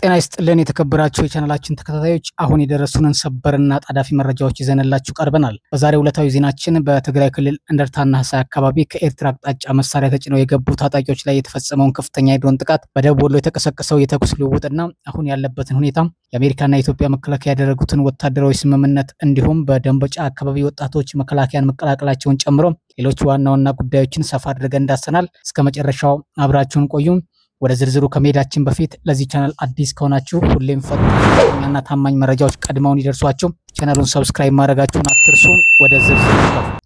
ጤና ይስጥልን የተከበራችሁ የቻናላችን ተከታታዮች፣ አሁን የደረሱንን ሰበርና ጣዳፊ መረጃዎች ይዘንላችሁ ቀርበናል። በዛሬው ዕለታዊ ዜናችን በትግራይ ክልል እንደርታና ሀሳይ አካባቢ ከኤርትራ አቅጣጫ መሳሪያ ተጭነው የገቡ ታጣቂዎች ላይ የተፈጸመውን ከፍተኛ የድሮን ጥቃት፣ በደቡብ ወሎ የተቀሰቀሰው የተኩስ ልውውጥና አሁን ያለበትን ሁኔታ፣ የአሜሪካና የኢትዮጵያ መከላከያ ያደረጉትን ወታደራዊ ስምምነት እንዲሁም በደንበጫ አካባቢ ወጣቶች መከላከያን መቀላቀላቸውን ጨምሮ ሌሎች ዋና ዋና ጉዳዮችን ሰፋ አድርገን እንዳሰናል። እስከ መጨረሻው አብራችሁን ቆዩ። ወደ ዝርዝሩ ከመሄዳችን በፊት ለዚህ ቻናል አዲስ ከሆናችሁ ሁሌም ፈጣንና ታማኝ መረጃዎች ቀድመውን ይደርሷችሁ ቻናሉን ሰብስክራይብ ማድረጋችሁን አትርሱ። ወደ ዝርዝሩ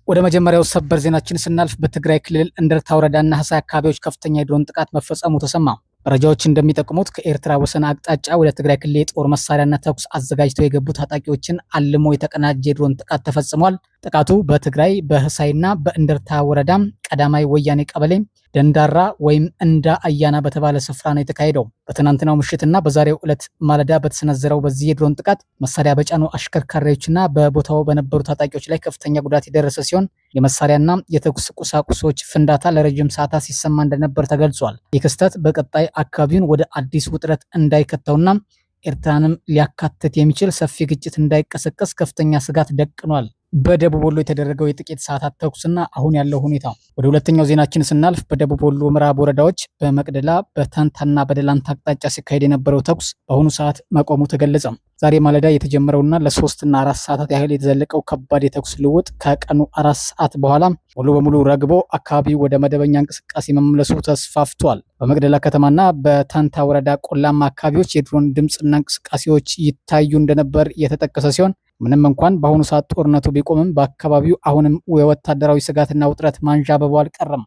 ወደ መጀመሪያው ሰበር ዜናችን ስናልፍ በትግራይ ክልል እንደርታ ወረዳና ሀሳይ አካባቢዎች ከፍተኛ የድሮን ጥቃት መፈጸሙ ተሰማ። መረጃዎች እንደሚጠቁሙት ከኤርትራ ወሰን አቅጣጫ ወደ ትግራይ ክልል የጦር መሳሪያና ተኩስ አዘጋጅተው የገቡ ታጣቂዎችን አልሞ የተቀናጀ የድሮን ጥቃት ተፈጽሟል። ጥቃቱ በትግራይ በህሳይና በእንደርታ ወረዳ ቀዳማይ ወያኔ ቀበሌ ደንዳራ ወይም እንዳ አያና በተባለ ስፍራ ነው የተካሄደው። በትናንትናው ምሽትና በዛሬው ዕለት ማለዳ በተሰነዘረው በዚህ የድሮን ጥቃት መሳሪያ በጫኑ አሽከርካሪዎችና በቦታው በነበሩ ታጣቂዎች ላይ ከፍተኛ ጉዳት የደረሰ ሲሆን የመሳሪያና የተኩስ ቁሳቁሶች ፍንዳታ ለረጅም ሰዓታት ሲሰማ እንደነበር ተገልጿል። ይህ ክስተት በቀጣይ አካባቢውን ወደ አዲስ ውጥረት እንዳይከተውና ኤርትራንም ሊያካትት የሚችል ሰፊ ግጭት እንዳይቀሰቀስ ከፍተኛ ስጋት ደቅኗል። በደቡብ ወሎ የተደረገው የጥቂት ሰዓታት ተኩስና አሁን ያለው ሁኔታ። ወደ ሁለተኛው ዜናችን ስናልፍ በደቡብ ወሎ ምዕራብ ወረዳዎች በመቅደላ በተንታና በደላንታ አቅጣጫ ሲካሄድ የነበረው ተኩስ በአሁኑ ሰዓት መቆሙ ተገለጸ። ዛሬ ማለዳ የተጀመረውና ለ3 እና 4 ሰዓታት ያህል የተዘለቀው ከባድ የተኩስ ልውውጥ ከቀኑ 4 ሰዓት በኋላ ሙሉ በሙሉ ረግቦ አካባቢው ወደ መደበኛ እንቅስቃሴ መመለሱ ተስፋፍቷል። በመቅደላ ከተማና በተንታ ወረዳ ቆላማ አካባቢዎች የድሮን ድምፅና እንቅስቃሴዎች ይታዩ እንደነበር የተጠቀሰ ሲሆን ምንም እንኳን በአሁኑ ሰዓት ጦርነቱ ቢቆምም በአካባቢው አሁንም የወታደራዊ ስጋትና ውጥረት ማንዣበቡ አልቀረም።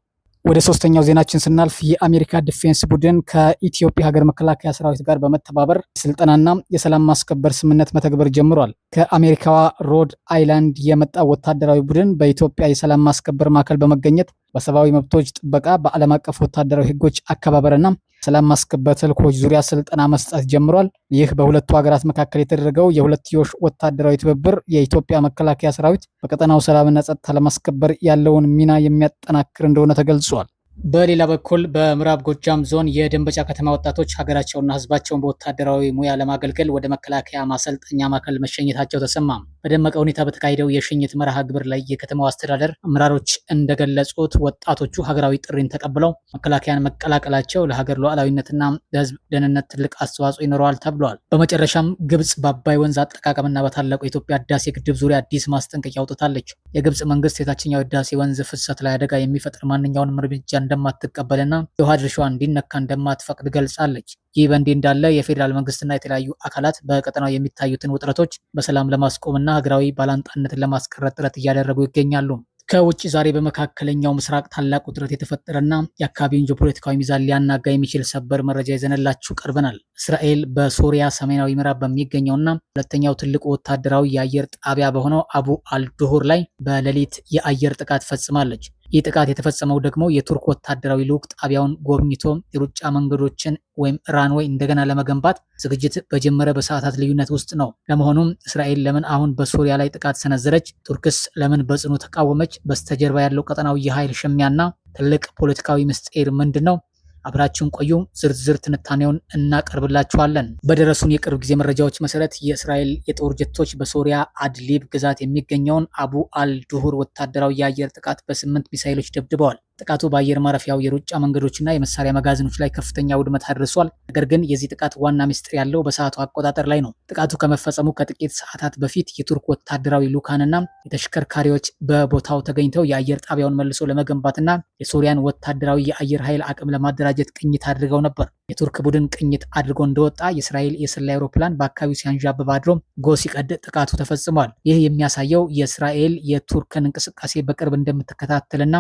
ወደ ሶስተኛው ዜናችን ስናልፍ የአሜሪካ ዲፌንስ ቡድን ከኢትዮጵያ ሀገር መከላከያ ሰራዊት ጋር በመተባበር ስልጠናና የሰላም ማስከበር ስምምነት መተግበር ጀምሯል። ከአሜሪካዋ ሮድ አይላንድ የመጣ ወታደራዊ ቡድን በኢትዮጵያ የሰላም ማስከበር ማዕከል በመገኘት በሰብአዊ መብቶች ጥበቃ፣ በዓለም አቀፍ ወታደራዊ ሕጎች አከባበርና ሰላም ማስከበር ተልዕኮች ዙሪያ ስልጠና መስጠት ጀምሯል። ይህ በሁለቱ ሀገራት መካከል የተደረገው የሁለትዮሽ ወታደራዊ ትብብር የኢትዮጵያ መከላከያ ሰራዊት በቀጠናው ሰላምና ጸጥታ ለማስከበር ያለውን ሚና የሚያጠናክር እንደሆነ ተገልጿል። በሌላ በኩል በምዕራብ ጎጃም ዞን የደንበጫ ከተማ ወጣቶች ሀገራቸውና ሕዝባቸውን በወታደራዊ ሙያ ለማገልገል ወደ መከላከያ ማሰልጠኛ ማዕከል መሸኘታቸው ተሰማ። በደመቀ ሁኔታ በተካሄደው የሽኝት መርሃ ግብር ላይ የከተማው አስተዳደር አመራሮች እንደገለጹት ወጣቶቹ ሀገራዊ ጥሪን ተቀብለው መከላከያን መቀላቀላቸው ለሀገር ሉዓላዊነትና ለሕዝብ ደህንነት ትልቅ አስተዋጽኦ ይኖረዋል ተብሏል። በመጨረሻም ግብጽ በአባይ ወንዝ አጠቃቀምና በታላቁ የኢትዮጵያ ህዳሴ ግድብ ዙሪያ አዲስ ማስጠንቀቂያ አውጥታለች። የግብጽ መንግስት የታችኛው ህዳሴ ወንዝ ፍሰት ላይ አደጋ የሚፈጥር ማንኛውንም እርምጃ እንደማትቀበልና የውሃ ድርሻዋ እንዲነካ እንደማትፈቅድ ገልጻለች። ይህ በእንዲህ እንዳለ የፌዴራል መንግስትና የተለያዩ አካላት በቀጠናው የሚታዩትን ውጥረቶች በሰላም ለማስቆምና ሀገራዊ ባላንጣነትን ለማስቀረት ጥረት እያደረጉ ይገኛሉ። ከውጭ ዛሬ በመካከለኛው ምስራቅ ታላቅ ውጥረት የተፈጠረና የአካባቢውን ጂኦፖለቲካዊ ሚዛን ሊያናጋ የሚችል ሰበር መረጃ ይዘንላችሁ ቀርበናል። እስራኤል በሶሪያ ሰሜናዊ ምዕራብ በሚገኘውና ሁለተኛው ትልቁ ወታደራዊ የአየር ጣቢያ በሆነው አቡ አልዱሁር ላይ በሌሊት የአየር ጥቃት ፈጽማለች። ይህ ጥቃት የተፈጸመው ደግሞ የቱርክ ወታደራዊ ልዑክ ጣቢያውን ጎብኝቶ የሩጫ መንገዶችን ወይም ራንዌይ እንደገና ለመገንባት ዝግጅት በጀመረ በሰዓታት ልዩነት ውስጥ ነው። ለመሆኑም እስራኤል ለምን አሁን በሶሪያ ላይ ጥቃት ሰነዘረች? ቱርክስ ለምን በጽኑ ተቃወመች? በስተጀርባ ያለው ቀጠናዊ የኃይል ሽሚያና ትልቅ ፖለቲካዊ ምስጢር ምንድን ነው? አብራችሁን ቆዩ። ዝርዝር ትንታኔውን እናቀርብላችኋለን። በደረሱን የቅርብ ጊዜ መረጃዎች መሰረት የእስራኤል የጦር ጀቶች በሶሪያ አድሊብ ግዛት የሚገኘውን አቡ አልዱሁር ወታደራዊ የአየር ጥቃት በ8 ሚሳኤሎች ደብድበዋል። ጥቃቱ በአየር ማረፊያው የሩጫ መንገዶችና የመሳሪያ መጋዘኖች ላይ ከፍተኛ ውድመት አድርሷል። ነገር ግን የዚህ ጥቃት ዋና ምስጢር ያለው በሰዓቱ አቆጣጠር ላይ ነው። ጥቃቱ ከመፈጸሙ ከጥቂት ሰዓታት በፊት የቱርክ ወታደራዊ ልዑካንና የተሽከርካሪዎች በቦታው ተገኝተው የአየር ጣቢያውን መልሶ ለመገንባትና የሶሪያን ወታደራዊ የአየር ኃይል አቅም ለማደራጀት ቅኝት አድርገው ነበር። የቱርክ ቡድን ቅኝት አድርጎ እንደወጣ የእስራኤል የሰላይ አውሮፕላን በአካባቢው ሲያንዣብብ አድሮ ጎ ሲቀድ ጥቃቱ ተፈጽሟል። ይህ የሚያሳየው የእስራኤል የቱርክን እንቅስቃሴ በቅርብ እንደምትከታተልና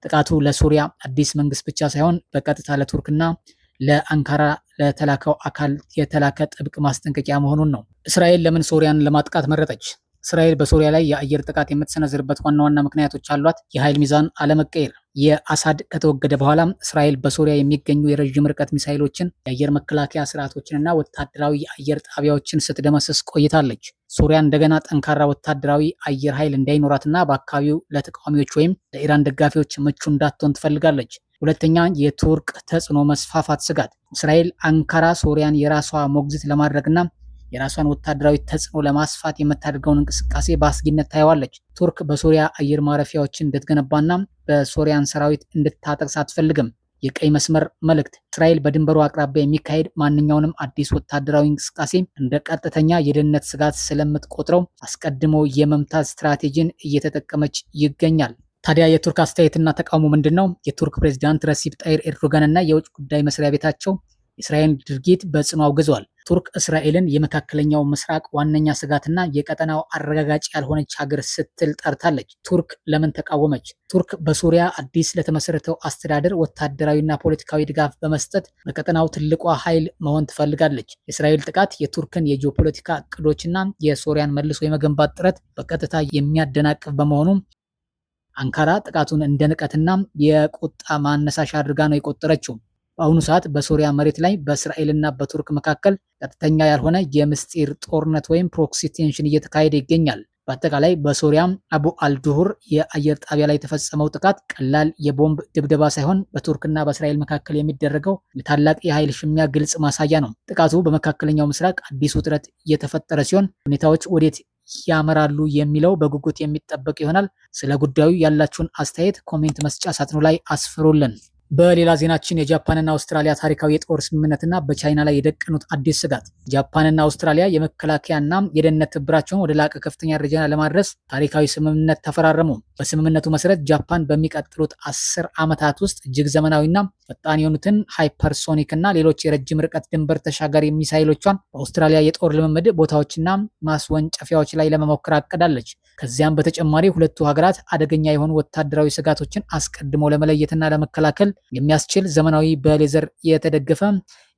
ጥቃቱ ለሶሪያ አዲስ መንግስት ብቻ ሳይሆን በቀጥታ ለቱርክና ለአንካራ ለተላከው አካል የተላከ ጥብቅ ማስጠንቀቂያ መሆኑን ነው። እስራኤል ለምን ሶሪያን ለማጥቃት መረጠች? እስራኤል በሶሪያ ላይ የአየር ጥቃት የምትሰነዝርበት ዋና ዋና ምክንያቶች አሏት። የኃይል ሚዛን አለመቀየር። የአሳድ ከተወገደ በኋላ እስራኤል በሶሪያ የሚገኙ የረዥም ርቀት ሚሳይሎችን፣ የአየር መከላከያ ስርዓቶችንና ወታደራዊ የአየር ጣቢያዎችን ስትደመስስ ቆይታለች። ሶሪያ እንደገና ጠንካራ ወታደራዊ አየር ኃይል እንዳይኖራትና በአካባቢው ለተቃዋሚዎች ወይም ለኢራን ደጋፊዎች ምቹ እንዳትሆን ትፈልጋለች። ሁለተኛ የቱርክ ተጽዕኖ መስፋፋት ስጋት። እስራኤል አንካራ ሶሪያን የራሷ ሞግዚት ለማድረግና የራሷን ወታደራዊ ተጽዕኖ ለማስፋት የምታደርገውን እንቅስቃሴ በአስጊነት ታየዋለች። ቱርክ በሶሪያ አየር ማረፊያዎችን እንድትገነባና በሶሪያን ሰራዊት እንድታጠቅስ አትፈልግም። የቀይ መስመር መልእክት። እስራኤል በድንበሩ አቅራቢያ የሚካሄድ ማንኛውንም አዲስ ወታደራዊ እንቅስቃሴ እንደ ቀጥተኛ የደህንነት ስጋት ስለምትቆጥረው አስቀድሞ የመምታት ስትራቴጂን እየተጠቀመች ይገኛል። ታዲያ የቱርክ አስተያየትና ተቃውሞ ምንድን ነው? የቱርክ ፕሬዝዳንት ረሲፕ ጣይር ኤርዶጋን እና የውጭ ጉዳይ መስሪያ ቤታቸው የእስራኤል ድርጊት በጽኑ አውግዘዋል። ቱርክ እስራኤልን የመካከለኛው ምስራቅ ዋነኛ ስጋትና የቀጠናው አረጋጋጭ ያልሆነች ሀገር ስትል ጠርታለች። ቱርክ ለምን ተቃወመች? ቱርክ በሱሪያ አዲስ ለተመሰረተው አስተዳደር ወታደራዊና ፖለቲካዊ ድጋፍ በመስጠት በቀጠናው ትልቋ ኃይል መሆን ትፈልጋለች። የእስራኤል ጥቃት የቱርክን የጂኦፖለቲካ እቅዶችና የሶሪያን መልሶ የመገንባት ጥረት በቀጥታ የሚያደናቅፍ በመሆኑ አንካራ ጥቃቱን እንደ ንቀትና የቁጣ ማነሳሻ አድርጋ ነው የቆጠረችው። በአሁኑ ሰዓት በሶሪያ መሬት ላይ በእስራኤልና በቱርክ መካከል ቀጥተኛ ያልሆነ የምስጢር ጦርነት ወይም ፕሮክሲ ቴንሽን እየተካሄደ ይገኛል። በአጠቃላይ በሶሪያ አቡ አልዱሁር የአየር ጣቢያ ላይ የተፈጸመው ጥቃት ቀላል የቦምብ ድብደባ ሳይሆን በቱርክና በእስራኤል መካከል የሚደረገው ለታላቅ የኃይል ሽሚያ ግልጽ ማሳያ ነው። ጥቃቱ በመካከለኛው ምስራቅ አዲስ ውጥረት እየተፈጠረ ሲሆን ሁኔታዎች ወዴት ያመራሉ የሚለው በጉጉት የሚጠበቅ ይሆናል። ስለ ጉዳዩ ያላችሁን አስተያየት ኮሜንት መስጫ ሳጥኑ ላይ አስፍሩልን። በሌላ ዜናችን የጃፓንና አውስትራሊያ ታሪካዊ የጦር ስምምነትና በቻይና ላይ የደቀኑት አዲስ ስጋት። ጃፓንና አውስትራሊያ የመከላከያና የደህንነት ትብብራቸውን ወደ ላቀ ከፍተኛ ደረጃ ለማድረስ ታሪካዊ ስምምነት ተፈራረሙ። በስምምነቱ መሰረት ጃፓን በሚቀጥሉት 10 ዓመታት ውስጥ እጅግ ዘመናዊና ፈጣን የሆኑትን ሃይፐርሶኒክ እና ሌሎች የረጅም ርቀት ድንበር ተሻጋሪ ሚሳይሎቿን በአውስትራሊያ የጦር ልምምድ ቦታዎችና ማስወንጨፊያዎች ላይ ለመሞከር አቅዳለች። ከዚያም በተጨማሪ ሁለቱ ሀገራት አደገኛ የሆኑ ወታደራዊ ስጋቶችን አስቀድሞ ለመለየትና ለመከላከል የሚያስችል ዘመናዊ በሌዘር የተደገፈ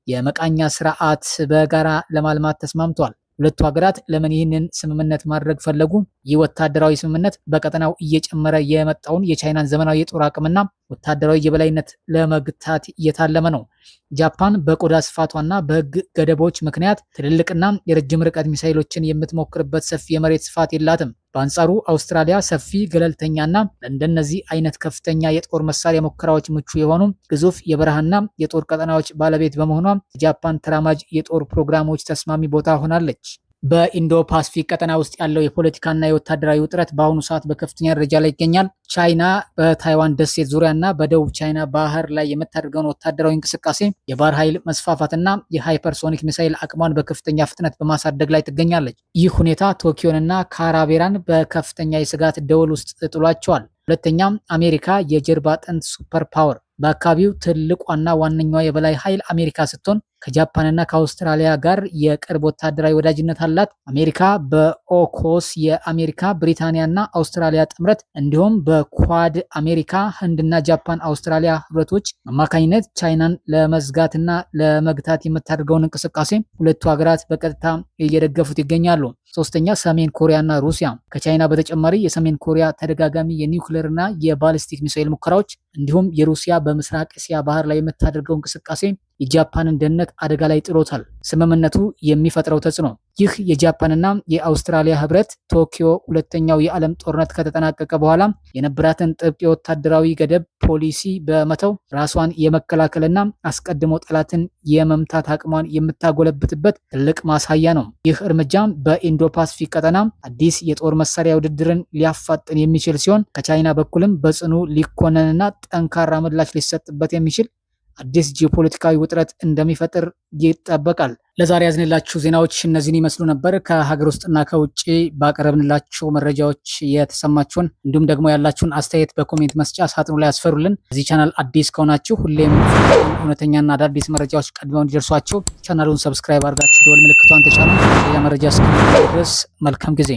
የመቃኛ ስርዓት በጋራ ለማልማት ተስማምተዋል። ሁለቱ ሀገራት ለምን ይህንን ስምምነት ማድረግ ፈለጉ? ይህ ወታደራዊ ስምምነት በቀጠናው እየጨመረ የመጣውን የቻይናን ዘመናዊ የጦር አቅምና ወታደራዊ የበላይነት ለመግታት እየታለመ ነው። ጃፓን በቆዳ ስፋቷና በሕግ ገደቦች ምክንያት ትልልቅና የረጅም ርቀት ሚሳይሎችን የምትሞክርበት ሰፊ የመሬት ስፋት የላትም። በአንጻሩ አውስትራሊያ ሰፊ፣ ገለልተኛና ለእንደነዚህ አይነት ከፍተኛ የጦር መሳሪያ ሙከራዎች ምቹ የሆኑ ግዙፍ የበረሃና የጦር ቀጠናዎች ባለቤት በመሆኗ የጃፓን ተራማጅ የጦር ፕሮግራሞች ተስማሚ ቦታ ሆናለች። በኢንዶ ፓሲፊክ ቀጠና ውስጥ ያለው የፖለቲካና የወታደራዊ ውጥረት በአሁኑ ሰዓት በከፍተኛ ደረጃ ላይ ይገኛል። ቻይና በታይዋን ደሴት ዙሪያና በደቡብ ቻይና ባህር ላይ የምታደርገውን ወታደራዊ እንቅስቃሴ፣ የባህር ኃይል መስፋፋትና የሃይፐርሶኒክ ሚሳይል አቅሟን በከፍተኛ ፍጥነት በማሳደግ ላይ ትገኛለች። ይህ ሁኔታ ቶኪዮንና ካራቤራን በከፍተኛ የስጋት ደወል ውስጥ ጥሏቸዋል። ሁለተኛም አሜሪካ የጀርባ አጥንት ሱፐር ፓወር። በአካባቢው ትልቋና ዋነኛዋ የበላይ ኃይል አሜሪካ ስትሆን ከጃፓንና ከአውስትራሊያ ጋር የቅርብ ወታደራዊ ወዳጅነት አላት። አሜሪካ በኦኮስ የአሜሪካ ብሪታንያና አውስትራሊያ ጥምረት እንዲሁም በኳድ አሜሪካ፣ ህንድና ጃፓን አውስትራሊያ ህብረቶች አማካኝነት ቻይናን ለመዝጋትና ለመግታት የምታደርገውን እንቅስቃሴ ሁለቱ ሀገራት በቀጥታ እየደገፉት ይገኛሉ። ሶስተኛ ሰሜን ኮሪያና ሩሲያ። ከቻይና በተጨማሪ የሰሜን ኮሪያ ተደጋጋሚ የኒውክሌርና የባሊስቲክ ሚሳኤል ሙከራዎች እንዲሁም የሩሲያ በምስራቅ እስያ ባህር ላይ የምታደርገው እንቅስቃሴ የጃፓንን ደህንነት አደጋ ላይ ጥሎታል። ስምምነቱ የሚፈጥረው ተጽዕኖ። ይህ የጃፓንና የአውስትራሊያ ህብረት ቶኪዮ ሁለተኛው የዓለም ጦርነት ከተጠናቀቀ በኋላ የነበራትን ጥብቅ የወታደራዊ ገደብ ፖሊሲ በመተው ራሷን የመከላከልና አስቀድሞ ጠላትን የመምታት አቅሟን የምታጎለብትበት ትልቅ ማሳያ ነው። ይህ እርምጃ በኢንዶ ፓሲፊክ ቀጠና አዲስ የጦር መሳሪያ ውድድርን ሊያፋጥን የሚችል ሲሆን ከቻይና በኩልም በጽኑ ሊኮነንና ጠንካራ ምላሽ ሊሰጥበት የሚችል አዲስ ጂኦፖለቲካዊ ውጥረት እንደሚፈጥር ይጠበቃል። ለዛሬ ያዝንላችሁ ዜናዎች እነዚህን ይመስሉ ነበር። ከሀገር ውስጥና ከውጭ ባቀረብንላችሁ መረጃዎች የተሰማችሁን እንዲሁም ደግሞ ያላችሁን አስተያየት በኮሜንት መስጫ ሳጥኑ ላይ ያስፈሩልን። እዚህ ቻናል አዲስ ከሆናችሁ ሁሌም እውነተኛና አዳዲስ መረጃዎች ቀድመው እንዲደርሷችሁ ቻናሉን ሰብስክራይብ አድርጋችሁ ደወል ምልክቷን ተጫኑ። ሌላ መረጃ እስከምንገናኝ ድረስ መልካም ጊዜ